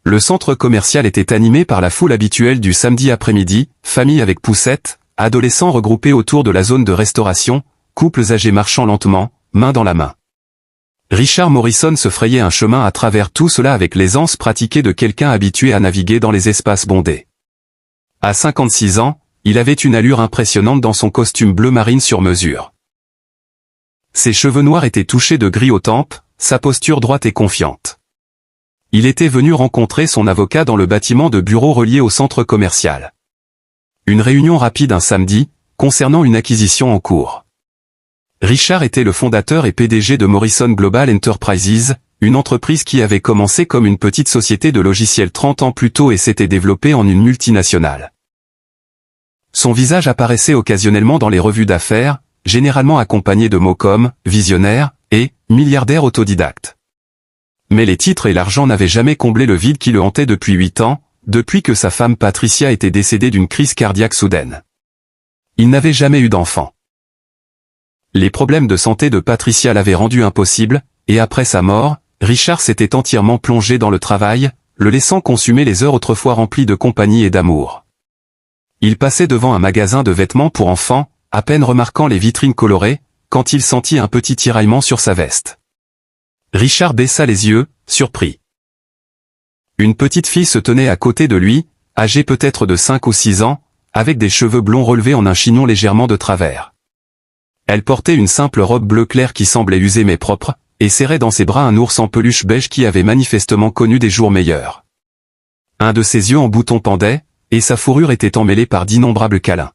Le centre commercial était animé par la foule habituelle du samedi après-midi, familles avec poussettes, adolescents regroupés autour de la zone de restauration, couples âgés marchant lentement, main dans la main. Richard Morrison se frayait un chemin à travers tout cela avec l'aisance pratiquée de quelqu'un habitué à naviguer dans les espaces bondés. À 56 ans, il avait une allure impressionnante dans son costume bleu marine sur mesure. Ses cheveux noirs étaient touchés de gris aux tempes, sa posture droite et confiante. Il était venu rencontrer son avocat dans le bâtiment de bureau relié au centre commercial. Une réunion rapide un samedi, concernant une acquisition en cours. Richard était le fondateur et PDG de Morrison Global Enterprises, une entreprise qui avait commencé comme une petite société de logiciels 30 ans plus tôt et s'était développée en une multinationale. Son visage apparaissait occasionnellement dans les revues d'affaires, généralement accompagné de mots comme « visionnaire » et « milliardaire autodidacte ». Mais les titres et l'argent n'avaient jamais comblé le vide qui le hantait depuis 8 ans, depuis que sa femme Patricia était décédée d'une crise cardiaque soudaine. Il n'avait jamais eu d'enfant. Les problèmes de santé de Patricia l'avaient rendu impossible, et après sa mort, Richard s'était entièrement plongé dans le travail, le laissant consumer les heures autrefois remplies de compagnie et d'amour. Il passait devant un magasin de vêtements pour enfants, à peine remarquant les vitrines colorées, quand il sentit un petit tiraillement sur sa veste. Richard baissa les yeux, surpris. Une petite fille se tenait à côté de lui, âgée peut-être de 5 ou 6 ans, avec des cheveux blonds relevés en un chignon légèrement de travers. Elle portait une simple robe bleu clair qui semblait usée mais propre, et serrait dans ses bras un ours en peluche beige qui avait manifestement connu des jours meilleurs. Un de ses yeux en bouton pendait, et sa fourrure était emmêlée par d'innombrables câlins.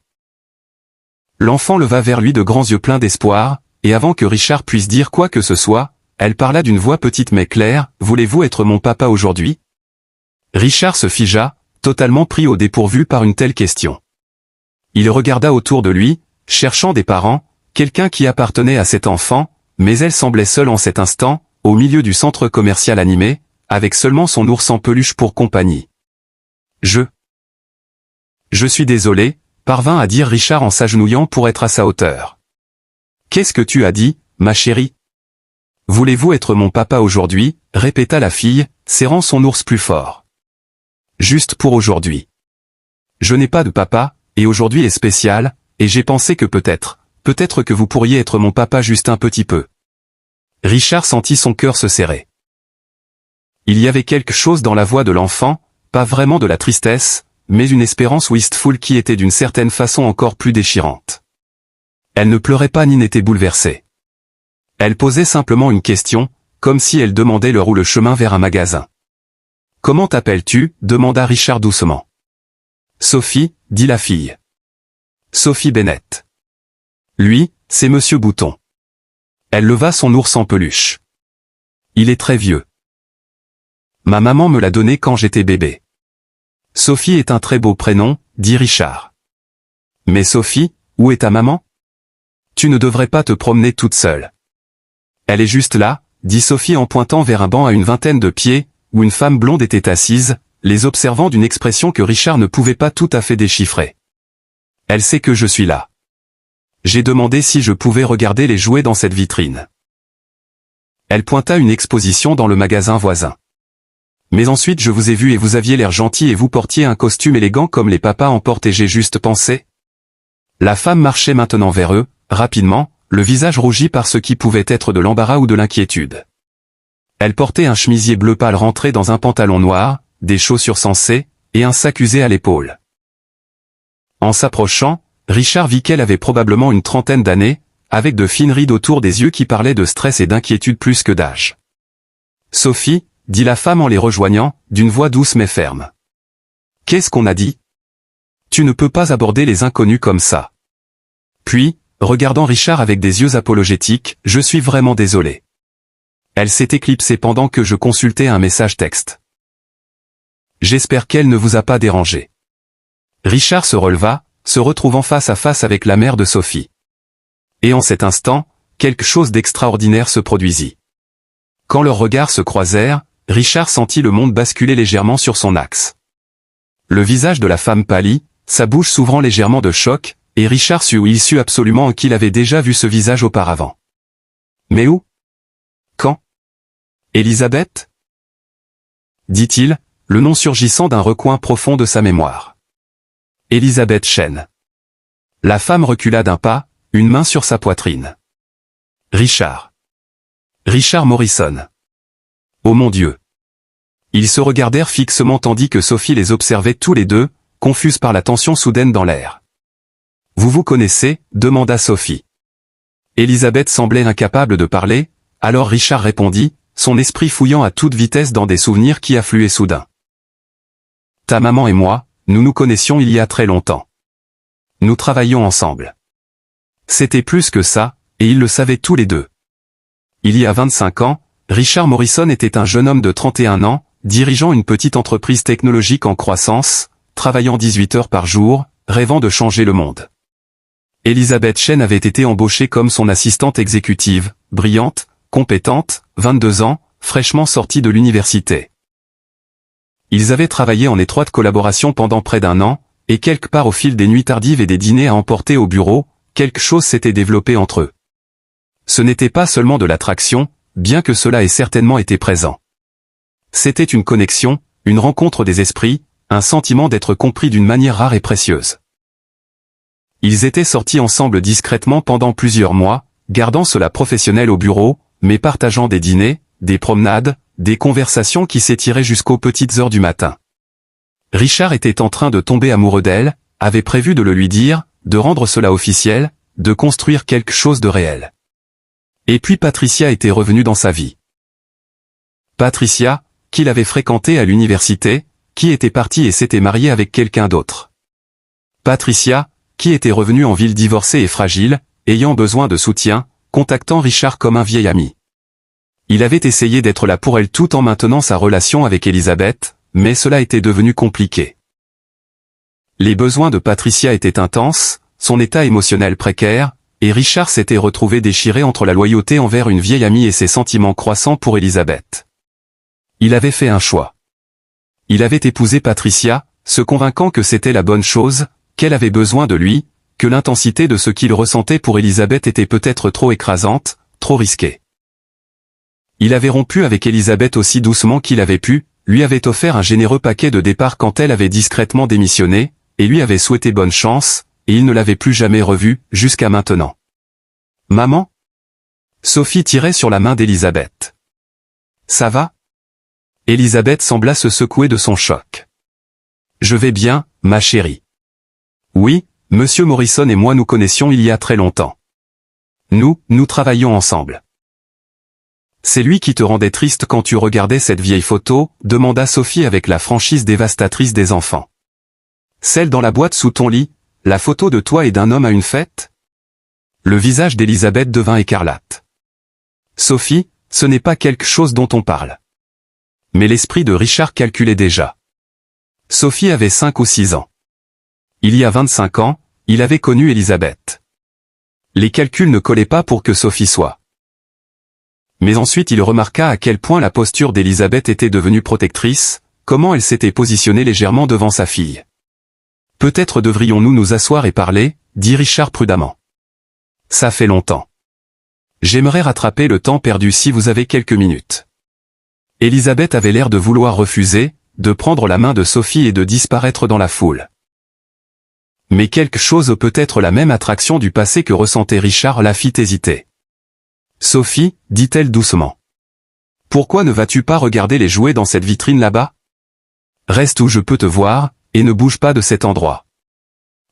L'enfant leva vers lui de grands yeux pleins d'espoir, et avant que Richard puisse dire quoi que ce soit, elle parla d'une voix petite mais claire, « Voulez-vous être mon papa aujourd'hui » Richard se figea, totalement pris au dépourvu par une telle question. Il regarda autour de lui, cherchant des parents, quelqu'un qui appartenait à cet enfant, mais elle semblait seule en cet instant, au milieu du centre commercial animé, avec seulement son ours en peluche pour compagnie. Je suis désolé, parvint à dire Richard en s'agenouillant pour être à sa hauteur. Qu'est-ce que tu as dit, ma chérie ? Voulez-vous être mon papa aujourd'hui ? Répéta la fille, serrant son ours plus fort. Juste pour aujourd'hui. Je n'ai pas de papa, et aujourd'hui est spécial, et j'ai pensé que peut-être que vous pourriez être mon papa juste un petit peu. Richard sentit son cœur se serrer. Il y avait quelque chose dans la voix de l'enfant, pas vraiment de la tristesse, mais une espérance wistful qui était d'une certaine façon encore plus déchirante. Elle ne pleurait pas ni n'était bouleversée. Elle posait simplement une question, comme si elle demandait l'heure ou le chemin vers un magasin. « Comment t'appelles-tu » demanda Richard doucement. « Sophie » dit la fille. « Sophie Bennett. » Lui, c'est Monsieur Bouton. Elle leva son ours en peluche. « Il est très vieux. Ma maman me l'a donné quand j'étais bébé. » Sophie est un très beau prénom, dit Richard. « Mais Sophie, où est ta maman ? Tu ne devrais pas te promener toute seule. » Elle est juste là, dit Sophie en pointant vers un banc à une vingtaine de pieds, où une femme blonde était assise, les observant d'une expression que Richard ne pouvait pas tout à fait déchiffrer. Elle sait que je suis là. J'ai demandé si je pouvais regarder les jouets dans cette vitrine. Elle pointa une exposition dans le magasin voisin. Mais ensuite je vous ai vu et vous aviez l'air gentil et vous portiez un costume élégant comme les papas en portent et j'ai juste pensé. La femme marchait maintenant vers eux, rapidement, le visage rougi par ce qui pouvait être de l'embarras ou de l'inquiétude. Elle portait un chemisier bleu pâle rentré dans un pantalon noir, des chaussures sensées, et un sac usé à l'épaule. En s'approchant, Richard vit qu'elle avait probablement une trentaine d'années, avec de fines rides autour des yeux qui parlaient de stress et d'inquiétude plus que d'âge. « Sophie » dit la femme en les rejoignant, d'une voix douce mais ferme. « Qu'est-ce qu'on a dit ? Tu ne peux pas aborder les inconnus comme ça. » Puis, regardant Richard avec des yeux apologétiques, « Je suis vraiment désolé. » Elle s'est éclipsée pendant que je consultais un message texte. « J'espère qu'elle ne vous a pas dérangé. » Richard se releva, se retrouvant face à face avec la mère de Sophie. Et en cet instant, quelque chose d'extraordinaire se produisit. Quand leurs regards se croisèrent, Richard sentit le monde basculer légèrement sur son axe. Le visage de la femme pâlit, sa bouche s'ouvrant légèrement de choc, et Richard sut absolument qu'il avait déjà vu ce visage auparavant. Mais où ? Quand ? Élisabeth ? Dit-il, le nom surgissant d'un recoin profond de sa mémoire. Elizabeth Chen. La femme recula d'un pas, une main sur sa poitrine. Richard. Richard Morrison. Oh mon Dieu. Ils se regardèrent fixement tandis que Sophie les observait tous les deux, confuse par la tension soudaine dans l'air. Vous vous connaissez ? demanda Sophie. Elizabeth semblait incapable de parler, alors Richard répondit, son esprit fouillant à toute vitesse dans des souvenirs qui affluaient soudain. Ta maman et moi, nous nous connaissions il y a très longtemps. Nous travaillions ensemble. C'était plus que ça, et ils le savaient tous les deux. Il y a 25 ans, Richard Morrison était un jeune homme de 31 ans, dirigeant une petite entreprise technologique en croissance, travaillant 18 heures par jour, rêvant de changer le monde. Elizabeth Chen avait été embauchée comme son assistante exécutive, brillante, compétente, 22 ans, fraîchement sortie de l'université. Ils avaient travaillé en étroite collaboration pendant près d'un an, et quelque part au fil des nuits tardives et des dîners à emporter au bureau, quelque chose s'était développé entre eux. Ce n'était pas seulement de l'attraction, bien que cela ait certainement été présent. C'était une connexion, une rencontre des esprits, un sentiment d'être compris d'une manière rare et précieuse. Ils étaient sortis ensemble discrètement pendant plusieurs mois, gardant cela professionnel au bureau, mais partageant des dîners, des promenades, des conversations qui s'étiraient jusqu'aux petites heures du matin. Richard était en train de tomber amoureux d'elle, avait prévu de le lui dire, de rendre cela officiel, de construire quelque chose de réel. Et puis Patricia était revenue dans sa vie. Patricia, qu'il avait fréquentée à l'université, qui était partie et s'était mariée avec quelqu'un d'autre. Patricia, qui était revenue en ville divorcée et fragile, ayant besoin de soutien, contactant Richard comme un vieil ami. Il avait essayé d'être là pour elle tout en maintenant sa relation avec Elizabeth, mais cela était devenu compliqué. Les besoins de Patricia étaient intenses, son état émotionnel précaire, et Richard s'était retrouvé déchiré entre la loyauté envers une vieille amie et ses sentiments croissants pour Elizabeth. Il avait fait un choix. Il avait épousé Patricia, se convainquant que c'était la bonne chose, qu'elle avait besoin de lui, que l'intensité de ce qu'il ressentait pour Elizabeth était peut-être trop écrasante, trop risquée. Il avait rompu avec Elizabeth aussi doucement qu'il avait pu, lui avait offert un généreux paquet de départ quand elle avait discrètement démissionné, et lui avait souhaité bonne chance, et il ne l'avait plus jamais revue, jusqu'à maintenant. Maman ? Sophie tirait sur la main d'Elizabeth. Ça va ? Elizabeth sembla se secouer de son choc. Je vais bien, ma chérie. Oui, Monsieur Morrison et moi nous connaissions il y a très longtemps. Nous travaillions ensemble. C'est lui qui te rendait triste quand tu regardais cette vieille photo, demanda Sophie avec la franchise dévastatrice des enfants. Celle dans la boîte sous ton lit, la photo de toi et d'un homme à une fête ? Le visage d'Elizabeth devint écarlate. Sophie, ce n'est pas quelque chose dont on parle. Mais l'esprit de Richard calculait déjà. Sophie avait 5 ou 6 ans. Il y a 25 ans, il avait connu Elizabeth. Les calculs ne collaient pas pour que Sophie soit. Mais ensuite il remarqua à quel point la posture d'Elizabeth était devenue protectrice, comment elle s'était positionnée légèrement devant sa fille. Peut-être devrions-nous nous asseoir et parler, dit Richard prudemment. Ça fait longtemps. J'aimerais rattraper le temps perdu si vous avez quelques minutes. Elizabeth avait l'air de vouloir refuser, de prendre la main de Sophie et de disparaître dans la foule. Mais quelque chose peut-être la même attraction du passé que ressentait Richard la fit hésiter. Sophie, dit-elle doucement. Pourquoi ne vas-tu pas regarder les jouets dans cette vitrine là-bas ? Reste où je peux te voir, et ne bouge pas de cet endroit.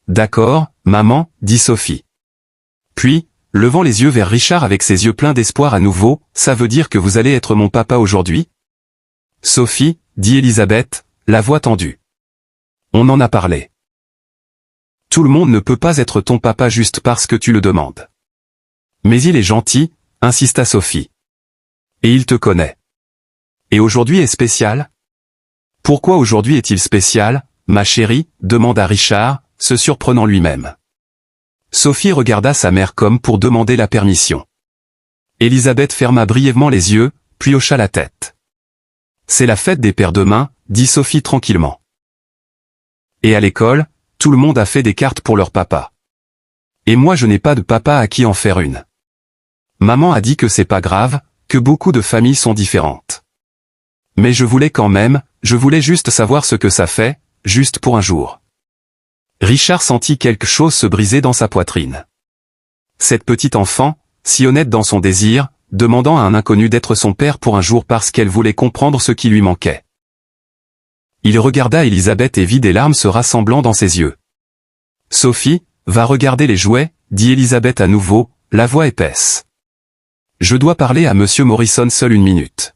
D'accord, maman, dit Sophie. Puis, levant les yeux vers Richard avec ses yeux pleins d'espoir à nouveau, ça veut dire que vous allez être mon papa aujourd'hui ? Sophie, dit Elizabeth, la voix tendue. On en a parlé. Tout le monde ne peut pas être ton papa juste parce que tu le demandes. Mais il est gentil, insista Sophie. Et il te connaît. Et aujourd'hui est spécial ? Pourquoi aujourd'hui est-il spécial, ma chérie ? Demanda Richard, se surprenant lui-même. Sophie regarda sa mère comme pour demander la permission. Elizabeth ferma brièvement les yeux, puis hocha la tête. C'est la fête des pères demain, dit Sophie tranquillement. Et à l'école, tout le monde a fait des cartes pour leur papa. Et moi je n'ai pas de papa à qui en faire une. Maman a dit que c'est pas grave, que beaucoup de familles sont différentes. Mais je voulais quand même, je voulais juste savoir ce que ça fait, juste pour un jour. Richard sentit quelque chose se briser dans sa poitrine. Cette petite enfant, si honnête dans son désir, demandant à un inconnu d'être son père pour un jour parce qu'elle voulait comprendre ce qui lui manquait. Il regarda Elisabeth et vit des larmes se rassemblant dans ses yeux. « Sophie, va regarder les jouets, » dit Elisabeth à nouveau, la voix épaisse. « Je dois parler à Monsieur Morrison seule une minute. »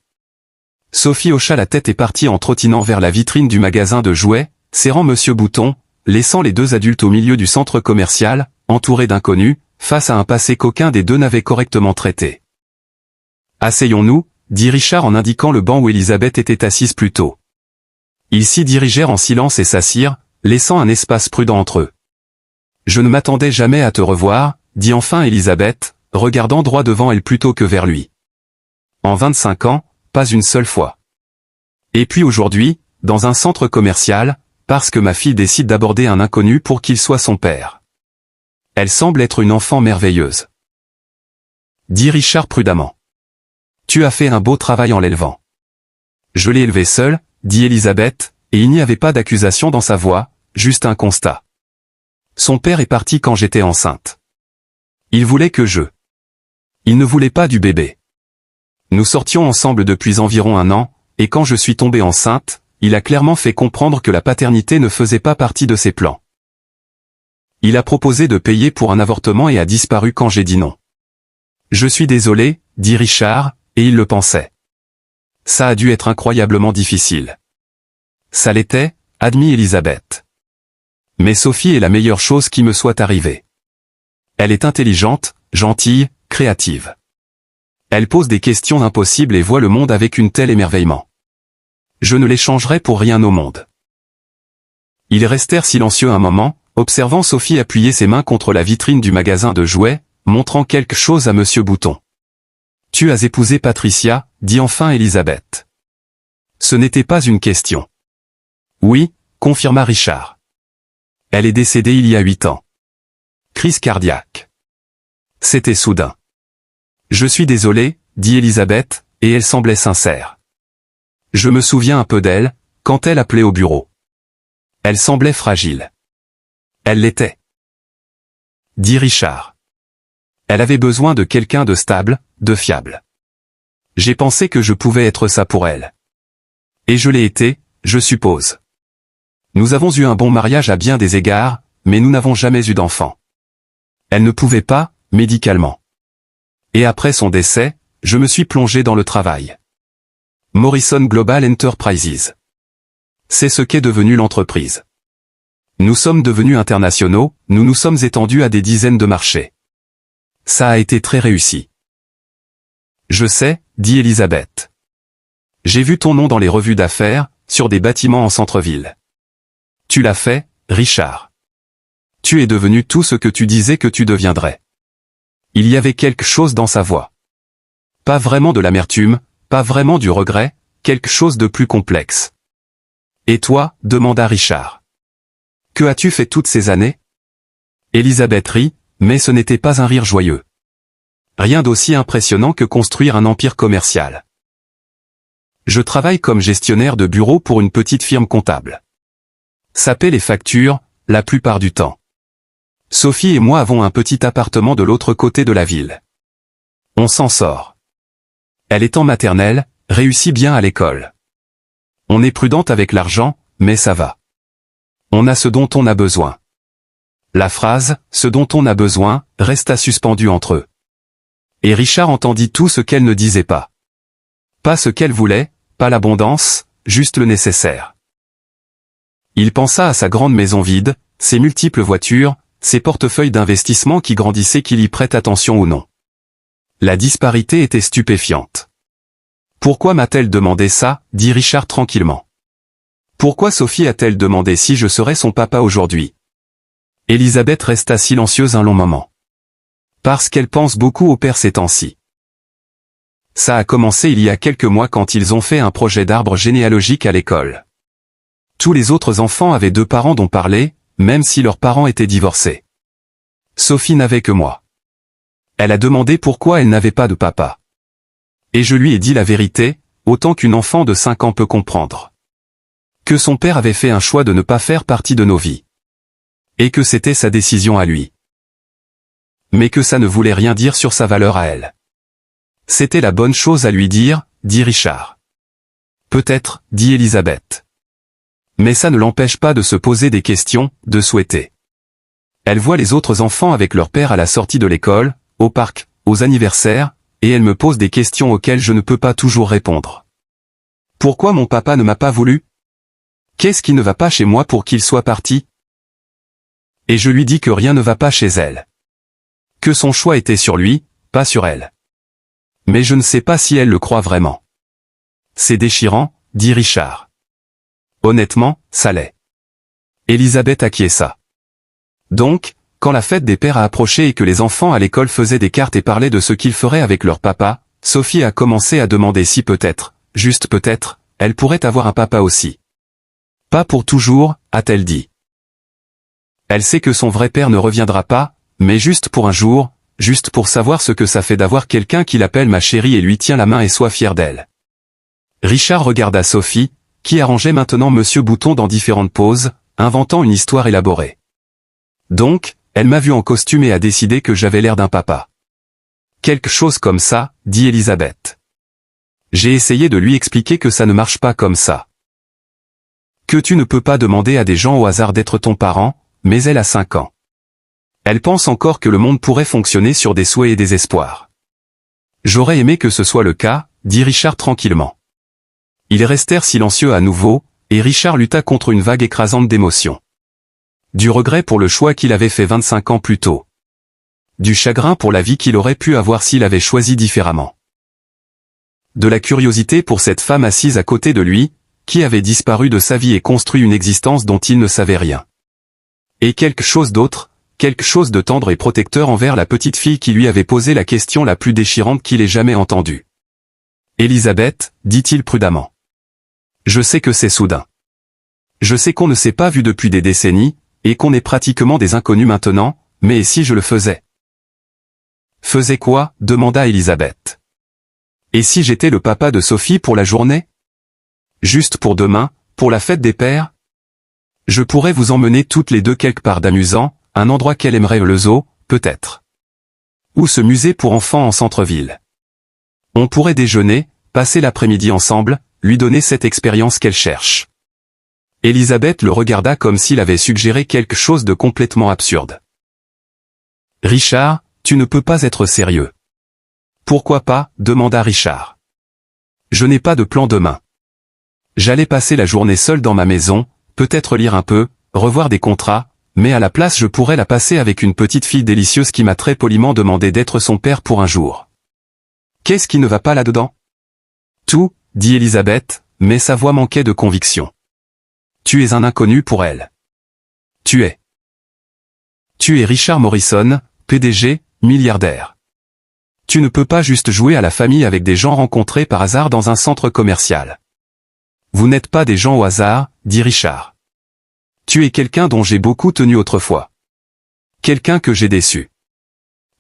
Sophie hocha la tête et partit en trottinant vers la vitrine du magasin de jouets, serrant Monsieur Bouton, laissant les deux adultes au milieu du centre commercial, entourés d'inconnus, face à un passé qu'aucun des deux n'avait correctement traité. « Asseyons-nous, » dit Richard en indiquant le banc où Elisabeth était assise plus tôt. Ils s'y dirigèrent en silence et s'assirent, laissant un espace prudent entre eux. « Je ne m'attendais jamais à te revoir, » dit enfin Elisabeth, regardant droit devant elle plutôt que vers lui. « En 25 ans, pas une seule fois. Et puis aujourd'hui, dans un centre commercial, parce que ma fille décide d'aborder un inconnu pour qu'il soit son père. Elle semble être une enfant merveilleuse. » Dit Richard prudemment. « Tu as fait un beau travail en l'élevant. »« Je l'ai élevée seule, » dit Elisabeth, et il n'y avait pas d'accusation dans sa voix, juste un constat. Son père est parti quand j'étais enceinte. Il voulait que je. Il ne voulait pas du bébé. Nous sortions ensemble depuis environ 1 an, et quand je suis tombée enceinte, il a clairement fait comprendre que la paternité ne faisait pas partie de ses plans. Il a proposé de payer pour un avortement et a disparu quand j'ai dit non. Je suis désolé, dit Richard, et il le pensait. Ça a dû être incroyablement difficile. Ça l'était, admit Elisabeth. Mais Sophie est la meilleure chose qui me soit arrivée. Elle est intelligente, gentille, créative. Elle pose des questions impossibles et voit le monde avec une telle émerveillement. Je ne l'échangerai pour rien au monde. Ils restèrent silencieux un moment, observant Sophie appuyer ses mains contre la vitrine du magasin de jouets, montrant quelque chose à Monsieur Bouton. « Tu as épousé Patricia » dit enfin Elisabeth. Ce n'était pas une question. « Oui » confirma Richard. « Elle est décédée il y a 8 ans. Crise cardiaque. » C'était soudain. « Je suis désolé » dit Elisabeth, et elle semblait sincère. « Je me souviens un peu d'elle, quand elle appelait au bureau. Elle semblait fragile. » Elle l'était. Dit Richard. Elle avait besoin de quelqu'un de stable, de fiable. J'ai pensé que je pouvais être ça pour elle. Et je l'ai été, je suppose. Nous avons eu un bon mariage à bien des égards, mais nous n'avons jamais eu d'enfant. Elle ne pouvait pas, médicalement. Et après son décès, je me suis plongé dans le travail. Morrison Global Enterprises. C'est ce qu'est devenue l'entreprise. Nous sommes devenus internationaux, nous nous sommes étendus à des dizaines de marchés. Ça a été très réussi. Je sais, dit Elisabeth. J'ai vu ton nom dans les revues d'affaires, sur des bâtiments en centre-ville. Tu l'as fait, Richard. Tu es devenu tout ce que tu disais que tu deviendrais. Il y avait quelque chose dans sa voix. Pas vraiment de l'amertume, pas vraiment du regret, quelque chose de plus complexe. Et toi, demanda Richard. Que as-tu fait toutes ces années? Elisabeth rit, mais ce n'était pas un rire joyeux. Rien d'aussi impressionnant que construire un empire commercial. Je travaille comme gestionnaire de bureau pour une petite firme comptable. Ça paie les factures, la plupart du temps. Sophie et moi avons un petit appartement de l'autre côté de la ville. On s'en sort. Elle est en maternelle, réussit bien à l'école. On est prudente avec l'argent, mais ça va. On a ce dont on a besoin. La phrase « ce dont on a besoin » resta suspendue entre eux. Et Richard entendit tout ce qu'elle ne disait pas. Pas ce qu'elle voulait, pas l'abondance, juste le nécessaire. Il pensa à sa grande maison vide, ses multiples voitures, ses portefeuilles d'investissement qui grandissaient qu'il y prête attention ou non. La disparité était stupéfiante. « Pourquoi m'a-t-elle demandé ça ?» dit Richard tranquillement. « Pourquoi Sophie a-t-elle demandé si je serais son papa aujourd'hui ?» Elisabeth resta silencieuse un long moment. Parce qu'elle pense beaucoup au père ces temps-ci. Ça a commencé il y a quelques mois quand ils ont fait un projet d'arbre généalogique à l'école. Tous les autres enfants avaient 2 parents dont parler, même si leurs parents étaient divorcés. Sophie n'avait que moi. Elle a demandé pourquoi elle n'avait pas de papa. Et je lui ai dit la vérité, autant qu'une enfant de 5 ans peut comprendre. Que son père avait fait un choix de ne pas faire partie de nos vies. Et que c'était sa décision à lui. Mais que ça ne voulait rien dire sur sa valeur à elle. C'était la bonne chose à lui dire, dit Richard. Peut-être, dit Elisabeth. Mais ça ne l'empêche pas de se poser des questions, de souhaiter. Elle voit les autres enfants avec leur père à la sortie de l'école, au parc, aux anniversaires, et elle me pose des questions auxquelles je ne peux pas toujours répondre. Pourquoi mon papa ne m'a pas voulu? Qu'est-ce qui ne va pas chez moi pour qu'il soit parti? Et je lui dis que rien ne va pas chez elle. Que son choix était sur lui, pas sur elle. Mais je ne sais pas si elle le croit vraiment. C'est déchirant, dit Richard. Honnêtement, ça l'est. Elisabeth acquiesça. Donc, quand la fête des pères a approché et que les enfants à l'école faisaient des cartes et parlaient de ce qu'ils feraient avec leur papa, Sophie a commencé à demander si peut-être, juste peut-être, elle pourrait avoir un papa aussi. Pas pour toujours, a-t-elle dit. Elle sait que son vrai père ne reviendra pas, mais juste pour un jour, juste pour savoir ce que ça fait d'avoir quelqu'un qui l'appelle ma chérie et lui tient la main et soit fier d'elle. Richard regarda Sophie, qui arrangeait maintenant Monsieur Bouton dans différentes poses, inventant une histoire élaborée. Donc, elle m'a vu en costume et a décidé que j'avais l'air d'un papa. Quelque chose comme ça, dit Elisabeth. J'ai essayé de lui expliquer que ça ne marche pas comme ça. Que tu ne peux pas demander à des gens au hasard d'être ton parent, mais elle a 5 ans. Elle pense encore que le monde pourrait fonctionner sur des souhaits et des espoirs. J'aurais aimé que ce soit le cas, dit Richard tranquillement. Ils restèrent silencieux à nouveau, et Richard lutta contre une vague écrasante d'émotions. Du regret pour le choix qu'il avait fait 25 ans plus tôt. Du chagrin pour la vie qu'il aurait pu avoir s'il avait choisi différemment. De la curiosité pour cette femme assise à côté de lui, qui avait disparu de sa vie et construit une existence dont il ne savait rien. Et quelque chose d'autre, quelque chose de tendre et protecteur envers la petite fille qui lui avait posé la question la plus déchirante qu'il ait jamais entendue. Elisabeth, dit-il prudemment. Je sais que c'est soudain. Je sais qu'on ne s'est pas vu depuis des décennies, et qu'on est pratiquement des inconnus maintenant, mais et si je le faisais? Faisais quoi? Demanda Elisabeth. Et si j'étais le papa de Sophie pour la journée? Juste pour demain, pour la fête des pères? Je pourrais vous emmener toutes les deux quelque part d'amusant, un endroit qu'elle aimerait, le zoo, peut-être. Ou ce musée pour enfants en centre-ville. On pourrait déjeuner, passer l'après-midi ensemble, lui donner cette expérience qu'elle cherche. Elisabeth le regarda comme s'il avait suggéré quelque chose de complètement absurde. Richard, tu ne peux pas être sérieux. Pourquoi pas? Demanda Richard. Je n'ai pas de plan demain. J'allais passer la journée seule dans ma maison, peut-être lire un peu, revoir des contrats, mais à la place je pourrais la passer avec une petite fille délicieuse qui m'a très poliment demandé d'être son père pour un jour. Qu'est-ce qui ne va pas là-dedans? Tout, dit Elisabeth, mais sa voix manquait de conviction. Tu es un inconnu pour elle. Tu es Richard Morrison, PDG, milliardaire. Tu ne peux pas juste jouer à la famille avec des gens rencontrés par hasard dans un centre commercial. Vous n'êtes pas des gens au hasard, dit Richard. Tu es quelqu'un dont j'ai beaucoup tenu autrefois. Quelqu'un que j'ai déçu.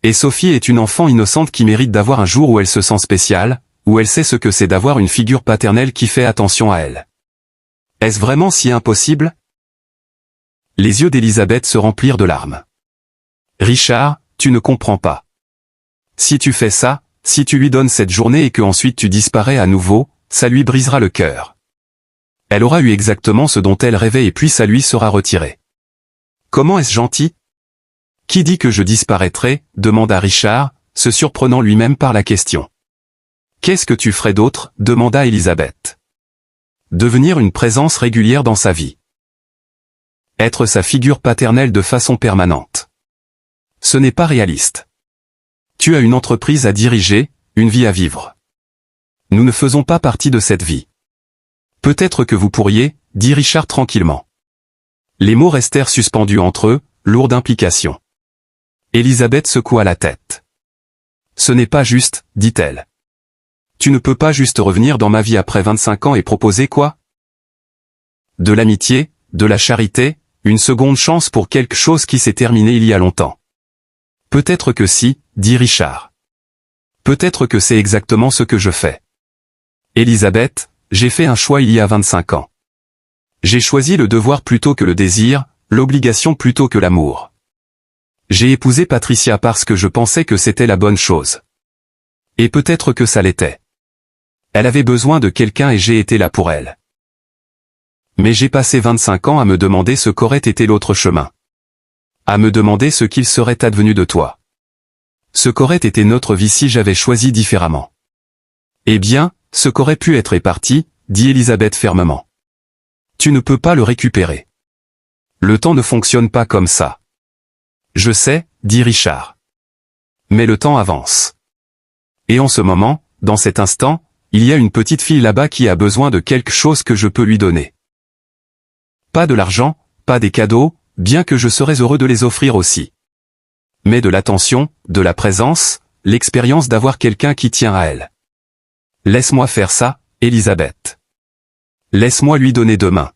Et Sophie est une enfant innocente qui mérite d'avoir un jour où elle se sent spéciale, où elle sait ce que c'est d'avoir une figure paternelle qui fait attention à elle. Est-ce vraiment si impossible? Les yeux d'Elisabeth se remplirent de larmes. Richard, tu ne comprends pas. Si tu fais ça, si tu lui donnes cette journée et que ensuite tu disparais à nouveau, ça lui brisera le cœur. Elle aura eu exactement ce dont elle rêvait et puis ça lui sera retiré. Comment est-ce gentil? Qui dit que je disparaîtrai? Demanda Richard, se surprenant lui-même par la question. Qu'est-ce que tu ferais d'autre? Demanda Elisabeth. Devenir une présence régulière dans sa vie. Être sa figure paternelle de façon permanente. Ce n'est pas réaliste. Tu as une entreprise à diriger, une vie à vivre. Nous ne faisons pas partie de cette vie. Peut-être que vous pourriez, dit Richard tranquillement. Les mots restèrent suspendus entre eux, lourds d'implications. Elisabeth secoua la tête. Ce n'est pas juste, dit-elle. Tu ne peux pas juste revenir dans ma vie après 25 ans et proposer quoi? De l'amitié, de la charité, une seconde chance pour quelque chose qui s'est terminé il y a longtemps. Peut-être que si, dit Richard. Peut-être que c'est exactement ce que je fais. Elisabeth, j'ai fait un choix il y a 25 ans. J'ai choisi le devoir plutôt que le désir, l'obligation plutôt que l'amour. J'ai épousé Patricia parce que je pensais que c'était la bonne chose. Et peut-être que ça l'était. Elle avait besoin de quelqu'un et j'ai été là pour elle. Mais j'ai passé 25 ans à me demander ce qu'aurait été l'autre chemin. À me demander ce qu'il serait advenu de toi. Ce qu'aurait été notre vie si j'avais choisi différemment. Eh bien, ce qu'aurait pu être est parti, dit Elisabeth fermement. Tu ne peux pas le récupérer. Le temps ne fonctionne pas comme ça. Je sais, dit Richard. Mais le temps avance. Et en ce moment, dans cet instant, il y a une petite fille là-bas qui a besoin de quelque chose que je peux lui donner. Pas de l'argent, pas des cadeaux, bien que je serais heureux de les offrir aussi. Mais de l'attention, de la présence, l'expérience d'avoir quelqu'un qui tient à elle. Laisse-moi faire ça, Elisabeth. Laisse-moi lui donner demain.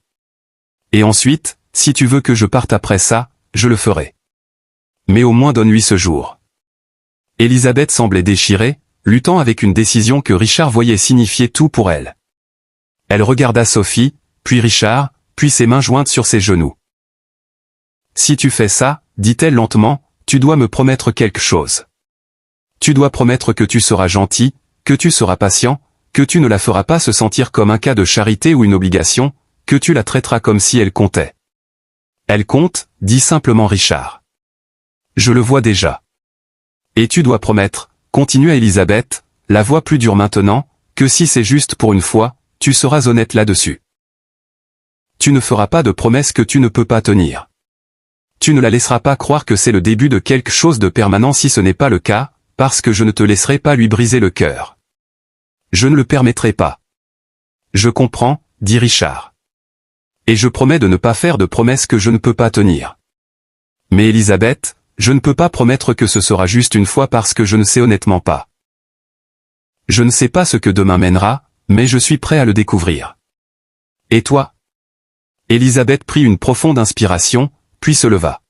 Et ensuite, si tu veux que je parte après ça, je le ferai. Mais au moins donne-lui ce jour. Elisabeth semblait déchirée, luttant avec une décision que Richard voyait signifier tout pour elle. Elle regarda Sophie, puis Richard, puis ses mains jointes sur ses genoux. Si tu fais ça, dit-elle lentement, tu dois me promettre quelque chose. Tu dois promettre que tu seras gentil, que tu seras patient, que tu ne la feras pas se sentir comme un cas de charité ou une obligation, que tu la traiteras comme si elle comptait. Elle compte, dit simplement Richard. Je le vois déjà. Et tu dois promettre, continua Elisabeth, la voix plus dure maintenant, que si c'est juste pour une fois, tu seras honnête là-dessus. Tu ne feras pas de promesses que tu ne peux pas tenir. Tu ne la laisseras pas croire que c'est le début de quelque chose de permanent si ce n'est pas le cas, parce que je ne te laisserai pas lui briser le cœur. Je ne le permettrai pas. Je comprends, dit Richard. Et je promets de ne pas faire de promesses que je ne peux pas tenir. Mais Elisabeth, je ne peux pas promettre que ce sera juste une fois parce que je ne sais honnêtement pas. Je ne sais pas ce que demain mènera, mais je suis prêt à le découvrir. Et toi ? Elisabeth prit une profonde inspiration, puis se leva.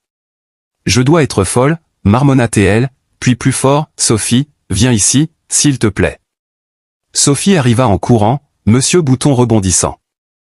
Je dois être folle, marmonna-t-elle, puis plus fort, Sophie, viens ici, s'il te plaît. Sophie arriva en courant, Monsieur Bouton rebondissant.